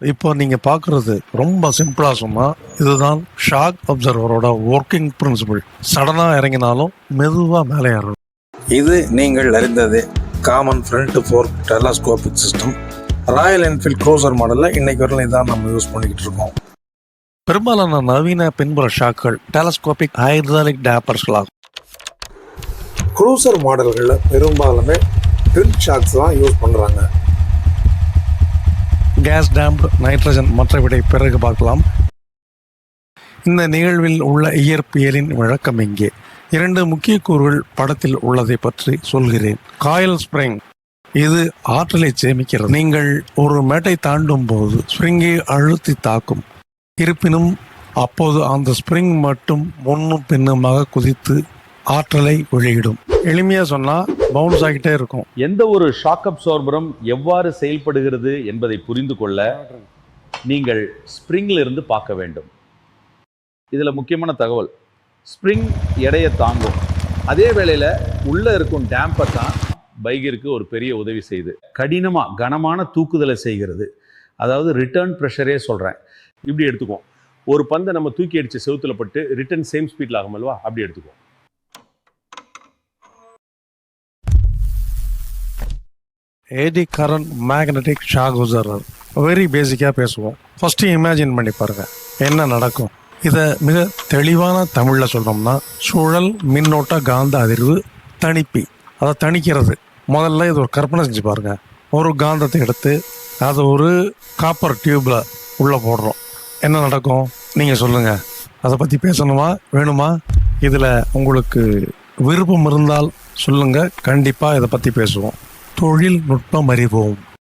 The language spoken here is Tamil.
இப்போ நீங்க பார்க்குறது ரொம்ப சிம்பிளா சொன்னா, இதுதான் ஷாக் அப்சர்வரோட ஒர்க்கிங் பிரின்சிபல். சடனா இறங்கினாலும் மெதுவா மேலே ஏறணும். இது நீங்கள் அறிந்ததே common front fork telescopic system. Royal Enfield cruiser மாடலில் இன்னைக்கு வரலாம் இதான் நம்ம யூஸ் பண்ணிக்கிட்டு இருக்கோம். பெரும்பாலான நவீன பின்புற ஷாக்கள் டெலஸ்கோபிக் ஹைட்ராலிக் டேப்பர்ஸ்களாகும். க்ரூசர் மாடல்களில் பெரும்பாலுமே ட்வின் ஷாக்ஸ் தான் யூஸ் பண்ணுறாங்க. கேஸ் டேம்ப் நைட்ரஜன் மற்றவிடை பிறகு பார்க்கலாம். இந்த நிகழ்வில் உள்ள இயற்பியலின் விளக்கம் இங்கே. 2 முக்கிய கூறுகள் படத்தில் உள்ளதை பற்றி சொல்கிறேன். காயில் ஸ்ப்ரிங், இது ஆற்றலை சேமிக்கிறது. நீங்கள் ஒரு மேட்டை தாண்டும் போது ஸ்ப்ரிங்கை அழுத்தி தாக்கும். இருப்பினும் அப்போது அந்த ஸ்ப்ரிங் மட்டும் முன்னும் பின்னுமாக குதித்து ஆற்றலை வெளியிடும். எளிமையா சொன்னா பவுன்ஸ் ஆகிட்டே இருக்கும். எந்த ஒரு ஷாக் அப்சார்பரும் எவ்வாறு செயல்படுகிறது என்பதை புரிந்து கொள்ள நீங்கள் ஸ்ப்ரிங்ல இருந்து பார்க்க வேண்டும். இதுல முக்கியமான தகவல், ஸ்ப்ரிங் எடையை தாங்கும். அதே வேளையில உள்ள இருக்கும் டேம்பர் தான் பைக்கிற்கு ஒரு பெரிய உதவி செய்யுது. கனமான தூக்குதலை செய்கிறது. அதாவது ரிட்டர்ன் ப்ரெஷரே சொல்றேன். இப்படி எடுத்துக்குவோம். ஒரு பந்தை நம்ம தூக்கி அடிச்சு செவுத்துல பட்டு ரிட்டர்ன் சேம் ஸ்பீட்ல ஆகும் அல்வா, அப்படி எடுத்துக்குவோம். Eddy current magnetic shock absorber. Very பேசிக்காக பேசுவோம். ஃபஸ்ட்டு இமேஜின் பண்ணி பாருங்க என்ன நடக்கும். இதை மிக தெளிவான தமிழில் சொன்னோம்னா, சுழல் மின்னோட்ட காந்த அதிர்வு தணிப்பி, அதை தணிக்கிறது. முதல்ல இது ஒரு கற்பனை செஞ்சு பாருங்க. ஒரு காந்தத்தை எடுத்து அதை ஒரு காப்பர் டியூப்பில் உள்ளே போடுறோம். என்ன நடக்கும் நீங்கள் சொல்லுங்கள். அதை பற்றி பேசணுமா வேணுமா? இதில் உங்களுக்கு விருப்பம் இருந்தால் சொல்லுங்கள், கண்டிப்பாக இதை பற்றி பேசுவோம். தொழில்நுட்பம் அறிவோம்.